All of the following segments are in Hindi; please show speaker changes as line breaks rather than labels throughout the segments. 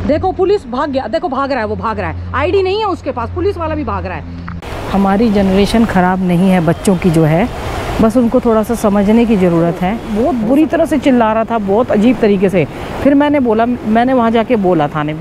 देखो पुलिस भाग गया, देखो भाग रहा है, वो भाग रहा है, आईडी नहीं है उसके पास, पुलिस वाला भी भाग रहा है। हमारी जनरेशन ख़राब नहीं है, बच्चों की जो है, बस उनको थोड़ा सा समझने की ज़रूरत है। बहुत बुरी तरह से चिल्ला रहा था, बहुत अजीब तरीके से। फिर मैंने वहाँ जाके बोला थाने में।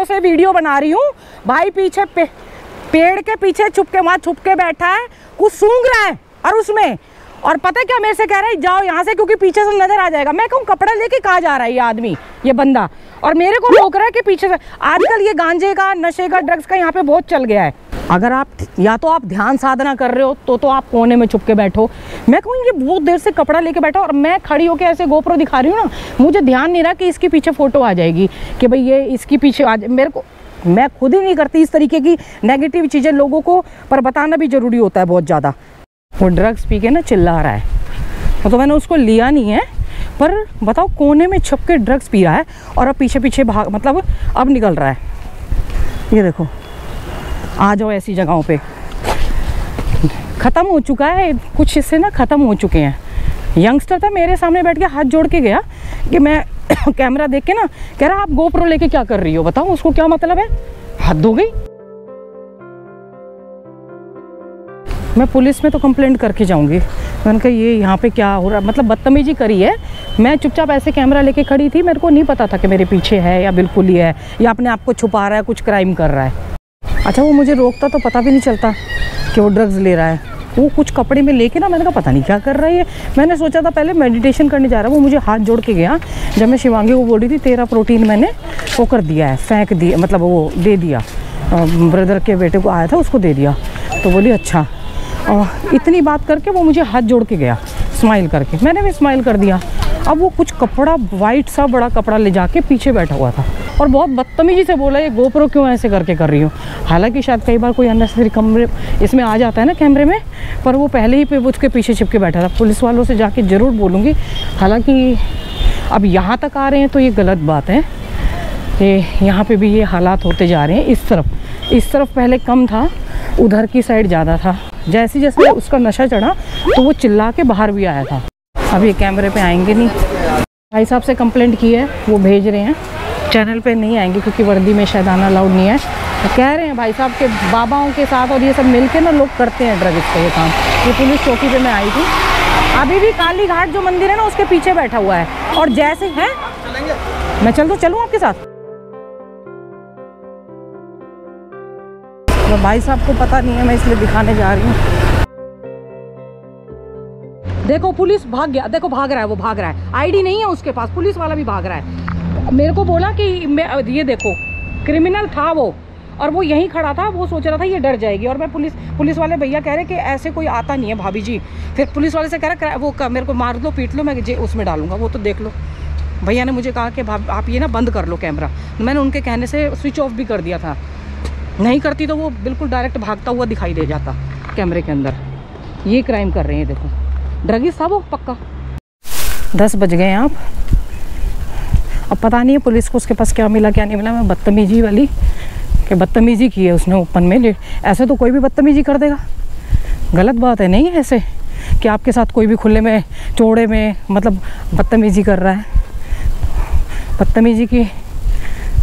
से वीडियो बना रही हूँ भाई, पीछे पेड़ के पीछे वहाँ छुप के बैठा है, कुछ सूंघ रहा है और उसमें, और पता है क्या मेरे से कह रहा है, जाओ यहाँ से क्योंकि पीछे से नजर आ जाएगा। मैं कहूँ कपड़ा लेके कहाँ जा रहा है ये आदमी, ये बंदा, और मेरे को रोक रहा है कि पीछे से। आजकल ये गांजे का, नशे का, ड्रग्स का यहाँ पे बहुत चल गया है। अगर आप या तो आप ध्यान साधना कर रहे हो तो आप कोने में छुप के बैठो। मैं कहूँ ये बहुत देर से कपड़ा लेके बैठा, और मैं खड़ी होकर ऐसे गोप्रो दिखा रही हूँ ना, मुझे ध्यान नहीं रहा कि इसके पीछे फोटो आ जाएगी, कि भाई ये इसके पीछे आ जाए। मेरे को, मैं खुद ही नहीं करती इस तरीके की नेगेटिव चीज़ें लोगों को, पर बताना भी ज़रूरी होता है बहुत ज़्यादा। वो ड्रग्स पी के ना चिल्ला रहा है, तो मैंने उसको लिया नहीं है, पर बताओ कोने में छुप के ड्रग्स पी रहा है और अब पीछे पीछे भाग, मतलब अब निकल रहा है। ये देखो, आ जाओ ऐसी जगहों पे। ख़त्म हो चुका है, कुछ हिस्से ना ख़त्म हो चुके हैं। यंगस्टर था मेरे सामने बैठ के हाथ जोड़ के गया कि मैं कैमरा देख के ना कह रहा आप गोप्रो लेके क्या कर रही हो, बताओ उसको क्या मतलब है, हद हो गई। मैं पुलिस में तो कंप्लेंट करके जाऊंगी। मैंने कहा ये यहाँ पे क्या हो रहा है, मतलब बदतमीजी करी है। मैं चुपचाप ऐसे कैमरा लेके खड़ी थी, मेरे को नहीं पता था कि मेरे पीछे है या बिल्कुल ही है, या अपने आप को छुपा रहा है, कुछ क्राइम कर रहा है। अच्छा वो मुझे रोकता तो पता भी नहीं चलता कि वो ड्रग्स ले रहा है। वो कुछ कपड़े में लेके ना, मैंने कहा पता नहीं क्या कर रहा है ये। मैंने सोचा था पहले मेडिटेशन करने जा रहा है, वो मुझे हाथ जोड़ के गया। जब मैं शिवांगी को बोल रही थी तेरा प्रोटीन मैंने वो कर दिया है, फेंक दिया, मतलब वो दे दिया, ब्रदर के बेटे को आया था उसको दे दिया। तो बोली अच्छा, और इतनी बात करके वो मुझे हाथ जोड़ के गया स्माइल करके, मैंने भी स्माइल कर दिया। अब वो कुछ कपड़ा वाइट सा बड़ा कपड़ा ले जाके पीछे बैठा हुआ था और बहुत बदतमीजी से बोला ये गोप्रो क्यों ऐसे करके कर रही हो। हालांकि शायद कई बार कोई अननेसेसरी कमरे इसमें आ जाता है ना कैमरे में, पर वो पहले ही पे उसके पीछे छिपके बैठा था। पुलिस वालों से जाके ज़रूर बोलूँगी। हालांकि अब यहाँ तक आ रहे हैं तो ये गलत बात है कि यहाँ पे भी ये हालात होते जा रहे हैं। इस तरफ पहले कम था, उधर की साइड ज़्यादा था। जैसे जैसे उसका नशा चढ़ा तो वो चिल्ला के बाहर भी आया था। अब ये कैमरे पे आएंगे नहीं। भाई साहब से कंप्लेंट की है, वो भेज रहे हैं, चैनल पे नहीं आएंगे क्योंकि वर्दी में शायद आना अलाउड नहीं है। तो कह रहे हैं भाई साहब के बाबाओं के साथ और ये सब मिलके ना लोग करते हैं ड्रग्स का ये काम। ये पुलिस चौकी पे मैं आई थी, अभी भी काली घाट जो मंदिर है ना उसके पीछे बैठा हुआ है। और जैसे है मैं चलूँ आपके साथ। तो भाई साहब को पता नहीं है, मैं इसलिए दिखाने जा रही हूँ। देखो पुलिस भाग गया, देखो भाग रहा है, वो भाग रहा है, आईडी नहीं है उसके पास, पुलिस वाला भी भाग रहा है। मेरे को बोला कि ये देखो क्रिमिनल था वो, और वो यहीं खड़ा था, वो सोच रहा था ये डर जाएगी। और मैं पुलिस वाले भैया कह रहे कि ऐसे कोई आता नहीं है भाभी जी। फिर पुलिस वाले से कह रहा वो मेरे को मार दो, पीट लो, मैं उसमें डालूंगा, वो तो देख लो। भैया ने मुझे कहा कि आप ये ना बंद कर लो कैमरा। मैंने उनके कहने से स्विच ऑफ भी कर दिया था, नहीं करती तो वो बिल्कुल डायरेक्ट भागता हुआ दिखाई दे जाता कैमरे के अंदर। ये क्राइम कर रहे हैं, देखो ड्रगिस्ट था वो पक्का। 10 बज गए आप। अब पता नहीं है पुलिस को उसके पास क्या मिला क्या नहीं मिला। मैं बदतमीजी वाली कि बदतमीजी की है उसने ओपन में। ऐसे तो कोई भी बदतमीजी कर देगा, गलत बात है। नहीं ऐसे कि आपके साथ कोई भी खुले में चौड़े में मतलब बदतमीजी कर रहा है। बदतमीजी की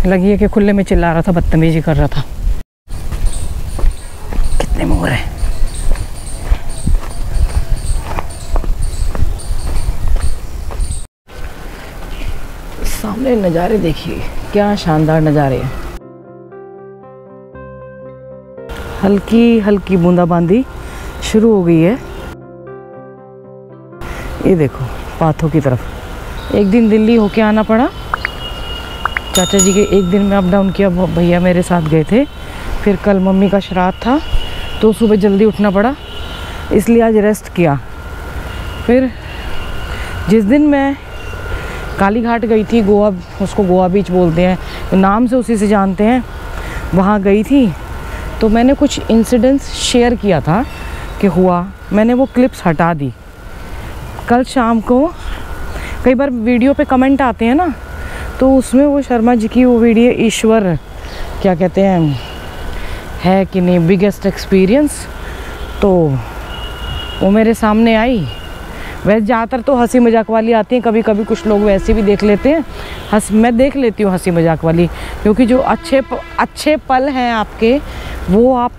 लगी है कि खुले में चिल्ला रहा था, बदतमीजी कर रहा था। कितने मोर है। सामने नज़ारे देखिए, क्या शानदार नज़ारे हैं। हल्की हल्की बूंदाबांदी शुरू हो गई है। ये देखो पाथो की तरफ। एक दिन दिल्ली होके आना पड़ा, चाचा जी के एक दिन में अप डाउन किया, भैया मेरे साथ गए थे। फिर कल मम्मी का श्राद्ध था तो सुबह जल्दी उठना पड़ा, इसलिए आज रेस्ट किया। फिर जिस दिन मैं काली घाट गई थी, गोवा, उसको गोवा बीच बोलते हैं, तो नाम से उसी से जानते हैं, वहाँ गई थी तो मैंने कुछ इंसिडेंट्स शेयर किया था कि हुआ, मैंने वो क्लिप्स हटा दी। कल शाम को कई बार वीडियो पे कमेंट आते हैं ना, तो उसमें वो शर्मा जी की वो वीडियो ईश्वर क्या कहते हैं है कि नहीं बिगेस्ट एक्सपीरियंस, तो वो मेरे सामने आई। वैसे ज़्यादातर तो हंसी मजाक वाली आती हैं, कभी कभी कुछ लोग वैसे भी देख लेते हैं। मैं देख लेती हूँ हंसी मजाक वाली, क्योंकि जो अच्छे पल हैं आपके वो आप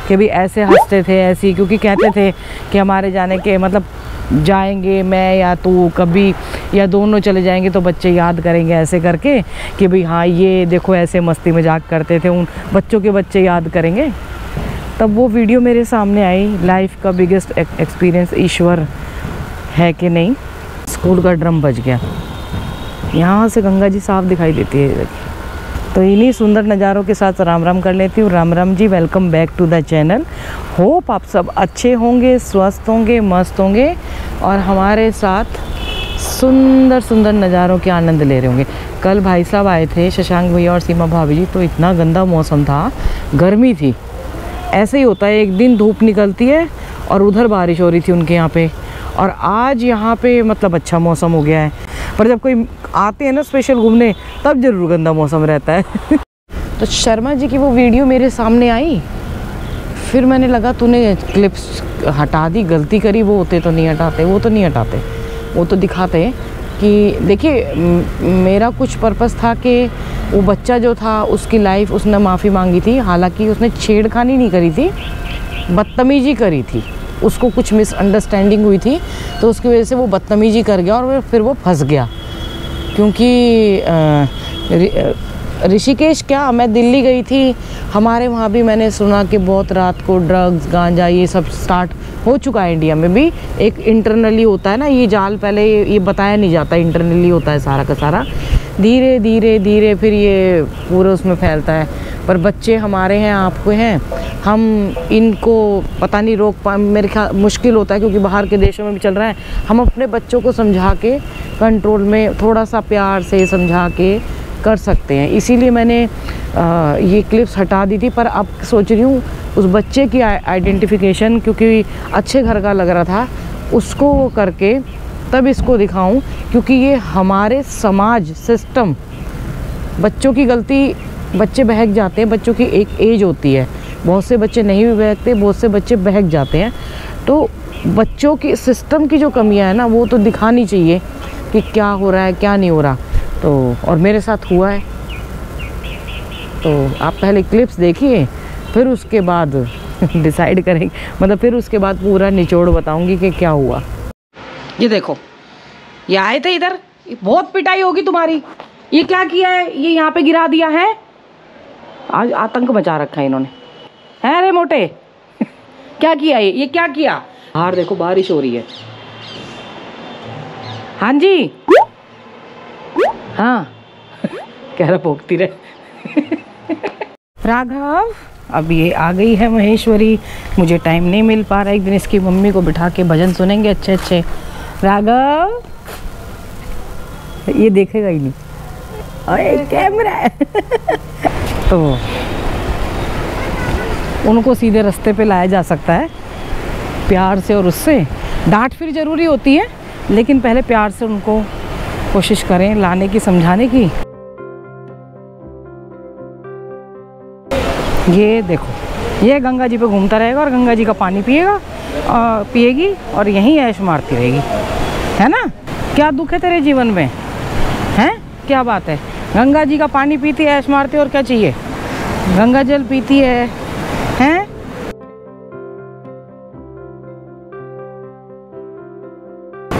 कि भी ऐसे हंसते थे ऐसी, क्योंकि कहते थे कि हमारे जाने के मतलब जाएंगे मैं या तू कभी या दोनों चले जाएंगे तो बच्चे याद करेंगे ऐसे करके कि भाई हाँ ये देखो ऐसे मस्ती मजाक करते थे, उन बच्चों के बच्चे याद करेंगे। तब वो वीडियो मेरे सामने आई, लाइफ का बिगेस्ट एक्सपीरियंस ईश्वर है कि नहीं। स्कूल का ड्रम बज गया, यहाँ से गंगा जी साफ दिखाई देती है। तो इन्हीं सुंदर नज़ारों के साथ राम राम कर लेती हूँ। Ram Ram ji, welcome back to the channel. Hope आप सब अच्छे होंगे, स्वस्थ होंगे, मस्त होंगे और हमारे साथ सुंदर सुंदर नज़ारों के आनंद ले रहे होंगे। कल भाई साहब आए थे, शशांक भैया और सीमा भाभी जी, तो इतना गंदा मौसम था, गर्मी थी। ऐसे ही होता है, एक दिन धूप निकलती है और उधर बारिश हो रही थी उनके यहाँ पे, और आज यहाँ पे मतलब अच्छा मौसम हो गया है। पर जब कोई आते हैं ना स्पेशल घूमने, तब ज़रूर गंदा मौसम रहता है। तो शर्मा जी की वो वीडियो मेरे सामने आई, फिर मैंने लगा तूने क्लिप्स हटा दी, गलती करी। वो होते तो नहीं हटाते, वो तो नहीं हटाते, वो तो दिखाते कि देखिए मेरा कुछ पर्पस था कि वो बच्चा जो था उसकी लाइफ, उसने माफ़ी मांगी थी। हालांकि उसने छेड़खानी नहीं करी थी, बदतमीजी करी थी। उसको कुछ मिसअंडरस्टैंडिंग हुई थी, तो उसकी वजह से वो बदतमीजी कर गया और फिर वो फंस गया। क्योंकि ऋषिकेश क्या, मैं दिल्ली गई थी, हमारे वहाँ भी मैंने सुना कि बहुत रात को ड्रग्स गांजा ये सब स्टार्ट हो चुका है। इंडिया में भी एक इंटरनली होता है ना ये जाल, पहले ये बताया नहीं जाता, इंटरनली होता है सारा का सारा, धीरे धीरे धीरे फिर ये पूरा उसमें फैलता है। पर बच्चे हमारे हैं, आपको हैं, हम इनको पता नहीं रोक पा, मेरे ख्याल मुश्किल होता है क्योंकि बाहर के देशों में भी चल रहा है। हम अपने बच्चों को समझा के कंट्रोल में थोड़ा सा प्यार से समझा के कर सकते हैं। इसीलिए मैंने ये क्लिप्स हटा दी थी। पर अब सोच रही हूँ उस बच्चे की आइडेंटिफिकेशन, क्योंकि अच्छे घर का लग रहा था, उसको वो करके तब इसको दिखाऊं, क्योंकि ये हमारे समाज सिस्टम, बच्चों की गलती, बच्चे बहक जाते हैं। बच्चों की एक एज होती है, बहुत से बच्चे नहीं भी बहकते, बहुत से बच्चे बहक जाते हैं। तो बच्चों की सिस्टम की जो कमियां है ना, वो तो दिखानी चाहिए कि क्या हो रहा है क्या नहीं हो रहा। तो और मेरे साथ हुआ है, तो आप पहले क्लिप्स देखिए, फिर उसके बाद डिसाइड करेंगे, मतलब फिर उसके बाद पूरा निचोड़ बताऊंगी कि क्या हुआ। ये देखो, ये आए थे इधर, बहुत पिटाई होगी तुम्हारी। ये क्या किया है, ये यहाँ पे गिरा दिया है, आज आतंक मचा रखा है इन्होंने। है रे मोटे क्या किया ये क्या किया। बाहर देखो बारिश हो रही है। हाँ जी, हाँ कह रहा भोगती रहे। राघव, अब ये आ गई है महेश्वरी, मुझे टाइम नहीं मिल पा रहा। एक दिन इसकी मम्मी को बिठा के भजन सुनेंगे अच्छे अच्छे। राघव ये देखेगा ही नहीं, अरे कैमरा है। तो उनको सीधे रास्ते पे लाया जा सकता है प्यार से, और उससे डांट फिर ज़रूरी होती है, लेकिन पहले प्यार से उनको कोशिश करें लाने की, समझाने की। ये देखो, ये गंगा जी पे घूमता रहेगा और गंगा जी का पानी पिएगी और यहीं ऐश मारती रहेगी, है ना। क्या दुख है तेरे जीवन में, हैं क्या बात है। गंगा जी का पानी पीती है, ऐश मारती है, और क्या चाहिए। गंगा जल पीती है, हैं।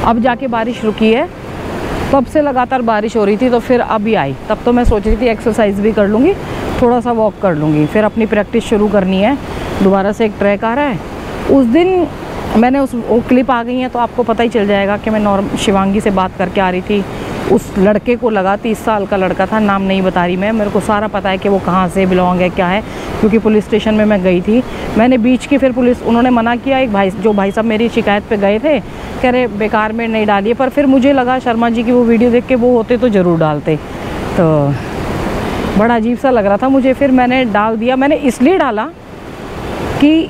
अब जाके बारिश रुकी है, तब से लगातार बारिश हो रही थी, तो फिर अभी आई। तब तो मैं सोच रही थी एक्सरसाइज भी कर लूँगी, थोड़ा सा वॉक कर लूँगी, फिर अपनी प्रैक्टिस शुरू करनी है। दोबारा से एक ट्रैक आ रहा है, उस दिन मैंने वो क्लिप आ गई है, तो आपको पता ही चल जाएगा कि मैं शिवांगी से बात करके आ रही थी। उस लड़के को लगा, 30 साल का लड़का था, नाम नहीं बता रही मैं, मेरे को सारा पता है कि वो कहाँ से बिलोंग है क्या है, क्योंकि पुलिस स्टेशन में मैं गई थी। मैंने बीच की फिर पुलिस, उन्होंने मना किया। एक भाई साहब मेरी शिकायत पे गए थे, कह रहे बेकार में नहीं डालिए, पर फिर मुझे लगा शर्मा जी की वो वीडियो देख के वो होते तो ज़रूर डालते। तो बड़ा अजीब सा लग रहा था मुझे, फिर मैंने डाल दिया। मैंने इसलिए डाला कि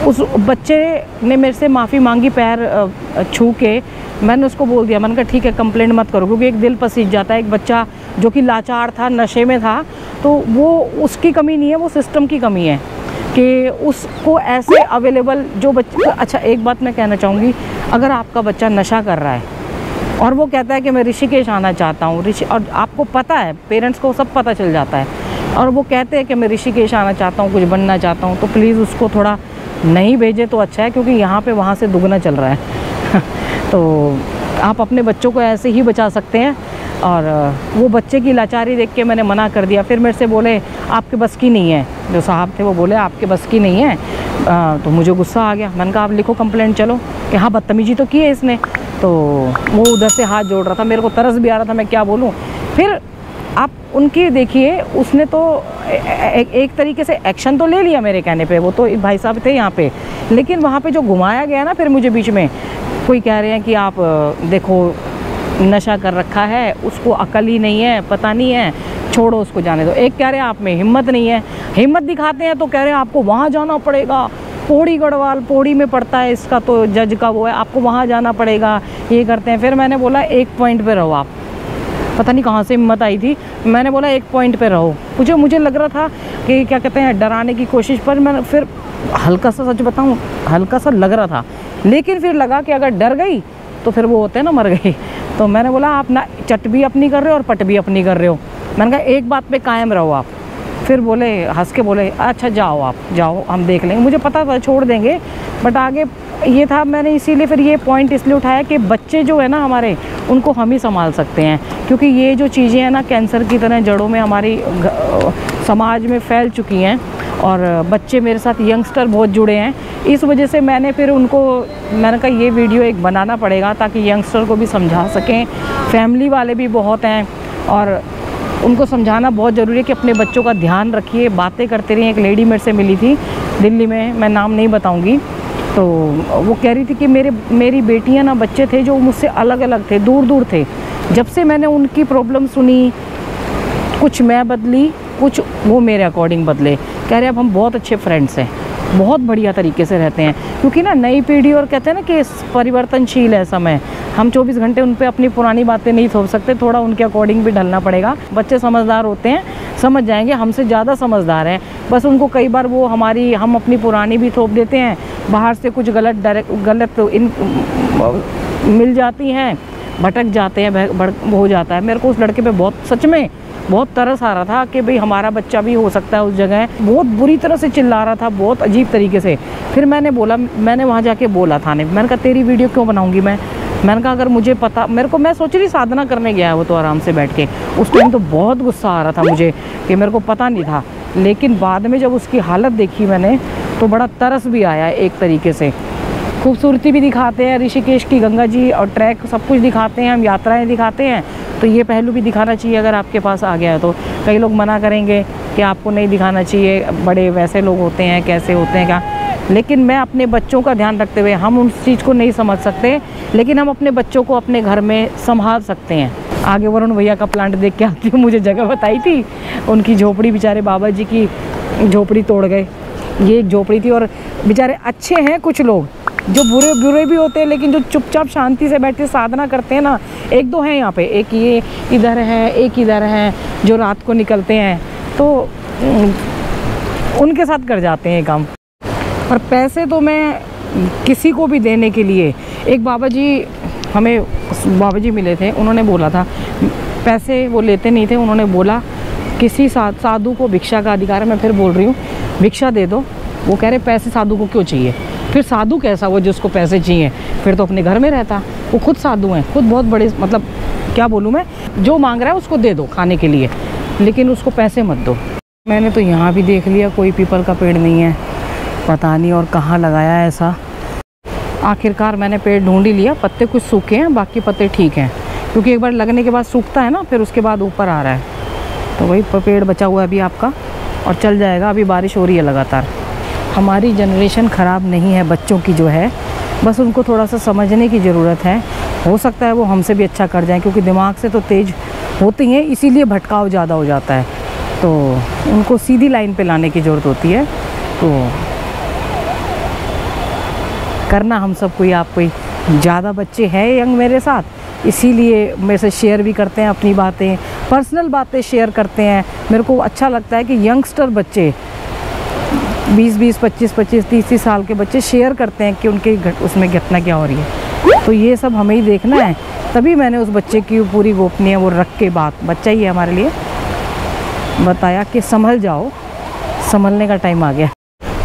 उस बच्चे ने मेरे से माफ़ी मांगी पैर छू के, मैंने उसको बोल दिया, मैंने कहा ठीक है कंप्लेंट मत करो, क्योंकि एक दिल पसीज जाता है। एक बच्चा जो कि लाचार था, नशे में था, तो वो उसकी कमी नहीं है, वो सिस्टम की कमी है कि उसको ऐसे अवेलेबल जो बच्चे। अच्छा एक बात मैं कहना चाहूँगी, अगर आपका बच्चा नशा कर रहा है और वो कहता है कि मैं ऋषिकेश आना चाहता हूँ, और आपको पता है, पेरेंट्स को सब पता चल जाता है, और वो कहते हैं कि मैं ऋषिकेश आना चाहता हूँ, कुछ बनना चाहता हूँ, तो प्लीज़ उसको थोड़ा नहीं भेजे तो अच्छा है, क्योंकि यहाँ पे वहाँ से दुगना चल रहा है। तो आप अपने बच्चों को ऐसे ही बचा सकते हैं। और वो बच्चे की लाचारी देख के मैंने मना कर दिया। फिर मेरे से बोले आपके बस की नहीं है, जो साहब थे वो बोले आपके बस की नहीं है। तो मुझे गुस्सा आ गया। मैंने कहा आप लिखो कंप्लेंट, चलो कि हाँ बदतमीजी तो की है इसने। तो वो उधर से हाथ जोड़ रहा था, मेरे को तरस भी आ रहा था, मैं क्या बोलूँ। फिर आप उनकी देखिए, उसने तो एक तरीके से एक्शन तो ले लिया मेरे कहने पे, वो तो भाई साहब थे यहाँ पे, लेकिन वहाँ पे जो घुमाया गया ना, फिर मुझे बीच में कोई कह रहे हैं कि आप देखो नशा कर रखा है, उसको अकल ही नहीं है, पता नहीं है, छोड़ो उसको जाने दो। एक कह रहे हैं आप में हिम्मत नहीं है, हिम्मत दिखाते हैं तो कह रहे हैं आपको वहाँ जाना पड़ेगा, पौड़ी गढ़वाल, पौड़ी में पड़ता है इसका तो जज का वो है, आपको वहाँ जाना पड़ेगा, ये करते हैं। फिर मैंने बोला एक पॉइंट पे रहो आप, पता नहीं कहाँ से हिम्मत आई थी, मैंने बोला एक पॉइंट पे रहो। मुझे लग रहा था कि क्या कहते हैं डराने की कोशिश, पर मैं फिर हल्का सा, सच बताऊँ हल्का सा लग रहा था, लेकिन फिर लगा कि अगर डर गई तो फिर वो होते हैं ना मर गई। तो मैंने बोला आप ना चट भी अपनी कर रहे हो और पट भी अपनी कर रहे हो। मैंने कहा एक बात पे कायम रहो आप। फिर बोले, हंस के बोले अच्छा जाओ आप जाओ, हम देख लेंगे। मुझे पता था छोड़ देंगे, बट आगे ये था, मैंने इसीलिए फिर ये पॉइंट इसलिए उठाया कि बच्चे जो है ना हमारे, उनको हम ही संभाल सकते हैं, क्योंकि ये जो चीज़ें हैं ना कैंसर की तरह जड़ों में हमारी समाज में फैल चुकी हैं, और बच्चे मेरे साथ यंगस्टर बहुत जुड़े हैं। इस वजह से मैंने कहा ये वीडियो एक बनाना पड़ेगा ताकि यंगस्टर को भी समझा सकें। फैमिली वाले भी बहुत हैं और उनको समझाना बहुत ज़रूरी है कि अपने बच्चों का ध्यान रखिए, बातें करते रहिए। एक लेडी मेरे से मिली थी दिल्ली में, मैं नाम नहीं बताऊंगी, तो वो कह रही थी कि मेरी बेटियां ना बच्चे थे जो मुझसे अलग अलग थे, दूर दूर थे। जब से मैंने उनकी प्रॉब्लम सुनी, कुछ मैं बदली, कुछ वो मेरे अकॉर्डिंग बदले। कह रहे अब हम बहुत अच्छे फ्रेंड्स हैं, बहुत बढ़िया तरीके से रहते हैं, क्योंकि ना नई पीढ़ी, और कहते हैं ना कि परिवर्तनशील है समय, हम 24 घंटे उन पे अपनी पुरानी बातें नहीं थोप सकते, थोड़ा उनके अकॉर्डिंग भी ढलना पड़ेगा। बच्चे समझदार होते हैं, समझ जाएंगे, हमसे ज़्यादा समझदार हैं। बस उनको कई बार हम अपनी पुरानी भी थोप देते हैं, बाहर से कुछ गलत मिल जाती हैं, भटक जाते हैं, हो जाता है। मेरे को उस लड़के पे सच में बहुत तरस आ रहा था कि भाई हमारा बच्चा भी हो सकता है उस जगह। बहुत बुरी तरह से चिल्ला रहा था, बहुत अजीब तरीके से। फिर मैंने वहाँ जाके बोला थाने, मैंने कहा तेरी वीडियो क्यों बनाऊंगी मैंने कहा अगर मुझे पता, मैं सोच रही साधना करने गया है वो तो आराम से बैठ के, उस टाइम तो बहुत गुस्सा आ रहा था मुझे कि मेरे को पता नहीं था, लेकिन बाद में जब उसकी हालत देखी मैंने तो बड़ा तरस भी आया। एक तरीके से खूबसूरती भी दिखाते हैं ऋषिकेश की, गंगा जी और ट्रैक सब कुछ दिखाते हैं, हम यात्राएं दिखाते हैं, तो ये पहलू भी दिखाना चाहिए अगर आपके पास आ गया है तो। कई लोग मना करेंगे कि आपको नहीं दिखाना चाहिए, बड़े वैसे लोग होते हैं, कैसे होते हैं क्या, लेकिन मैं अपने बच्चों का ध्यान रखते हुए, हम उस चीज़ को नहीं समझ सकते, लेकिन हम अपने बच्चों को अपने घर में संभाल सकते हैं। आगे वरुण भैया का प्लांट देख के आती हूँ, मुझे जगह बताई थी, उनकी झोपड़ी, बेचारे बाबा जी की झोपड़ी तोड़ गए। ये एक झोपड़ी थी, और बेचारे अच्छे हैं कुछ लोग, जो बुरे भी होते हैं, लेकिन जो चुपचाप शांति से बैठ के साधना करते हैं ना, एक दो हैं यहाँ पे, एक ये इधर है, एक इधर है, जो रात को निकलते हैं, तो उनके साथ कर जाते हैं काम। और पैसे तो मैं किसी को भी देने के लिए, एक बाबा जी मिले थे, उन्होंने बोला था, पैसे वो लेते नहीं थे, उन्होंने बोला किसी साधु को भिक्षा का अधिकार है, मैं फिर बोल रही हूँ भिक्षा दे दो। वो कह रहे पैसे साधु को क्यों चाहिए, फिर साधु कैसा वो जिसको पैसे चाहिए, फिर तो अपने घर में रहता। वो खुद साधु हैं, खुद बहुत बड़े, मतलब क्या बोलूँ मैं, जो मांग रहा है उसको दे दो खाने के लिए, लेकिन उसको पैसे मत दो। मैंने तो यहाँ भी देख लिया कोई पीपल का पेड़ नहीं है, पता नहीं और कहाँ लगाया है ऐसा। आखिरकार मैंने पेड़ ढूंढ ही लिया, पत्ते कुछ सूखे हैं, बाकी पत्ते ठीक हैं, क्योंकि एक बार लगने के बाद सूखता है ना, फिर उसके बाद ऊपर आ रहा है। तो वही पेड़ बचा हुआ है अभी आपका, और चल जाएगा, अभी बारिश हो रही है लगातार। हमारी जनरेशन ख़राब नहीं है, बच्चों की जो है, बस उनको थोड़ा सा समझने की ज़रूरत है। हो सकता है वो हमसे भी अच्छा कर जाएं, क्योंकि दिमाग से तो तेज़ होती हैं, इसीलिए भटकाव ज़्यादा हो जाता है। तो उनको सीधी लाइन पे लाने की ज़रूरत होती है। तो करना हम सबको ही, आपको ही ज़्यादा बच्चे हैं यंग मेरे साथ, इसीलिए मेरे से शेयर भी करते हैं अपनी बातें, पर्सनल बातें शेयर करते हैं। मेरे को अच्छा लगता है कि यंगस्टर बच्चे 20-20, 25-25, 30-30 साल के बच्चे शेयर करते हैं कि उनके उसमें घटना क्या हो रही है। तो ये सब हमें ही देखना है, तभी मैंने उस बच्चे की पूरी गोपनीय वो रख के बात, बच्चा ही है हमारे लिए, बताया कि संभल जाओ, संभलने का टाइम आ गया।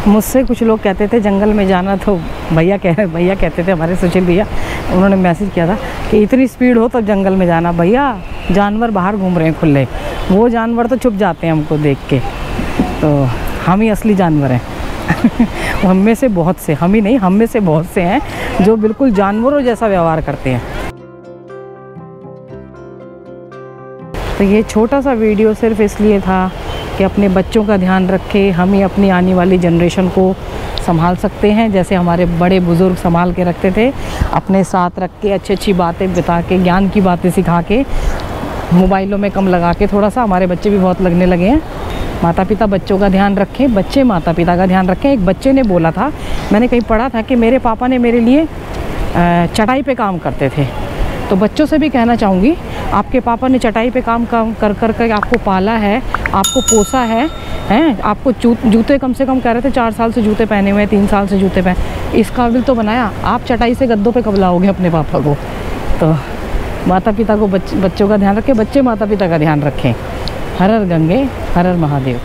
मुझसे कुछ लोग कहते थे जंगल में जाना, तो भैया कहते थे हमारे सुशील भैया, उन्होंने मैसेज किया था कि इतनी स्पीड हो तो जंगल में जाना। भैया जानवर बाहर घूम रहे हैं खुले, वो जानवर तो छुप जाते हैं हमको देख के, तो हम ही असली जानवर हैं। हम में से बहुत से, हम ही नहीं, हम में से बहुत से हैं जो बिल्कुल जानवरों जैसा व्यवहार करते हैं। तो ये छोटा सा वीडियो सिर्फ इसलिए था कि अपने बच्चों का ध्यान रखें, हम ही अपनी आने वाली जनरेशन को संभाल सकते हैं, जैसे हमारे बड़े बुज़ुर्ग संभाल के रखते थे, अपने साथ रख के अच्छी अच्छी बातें बता के, ज्ञान की बातें सिखा के, मोबाइलों में कम लगा के, थोड़ा सा हमारे बच्चे भी बहुत लगने लगे हैं। माता पिता बच्चों का ध्यान रखें, बच्चे माता पिता का ध्यान रखें। एक बच्चे ने बोला था, मैंने कहीं पढ़ा था कि मेरे पापा ने मेरे लिए चटाई पे काम करते थे, तो बच्चों से भी कहना चाहूँगी, आपके पापा ने चटाई पे काम कर आपको पाला है, आपको पोसा है, आपको जूते कम से कम कह रहे थे 4 साल से जूते पहने हुए हैं, 3 साल से जूते पहने, इस काबिल तो बनाया। आप चटाई से गद्दों पे कब लाओगे अपने पापा को? तो माता पिता को बच्चों का ध्यान रखें, बच्चे माता पिता का ध्यान रखें। हर हर गंगे, हर हर महादेव।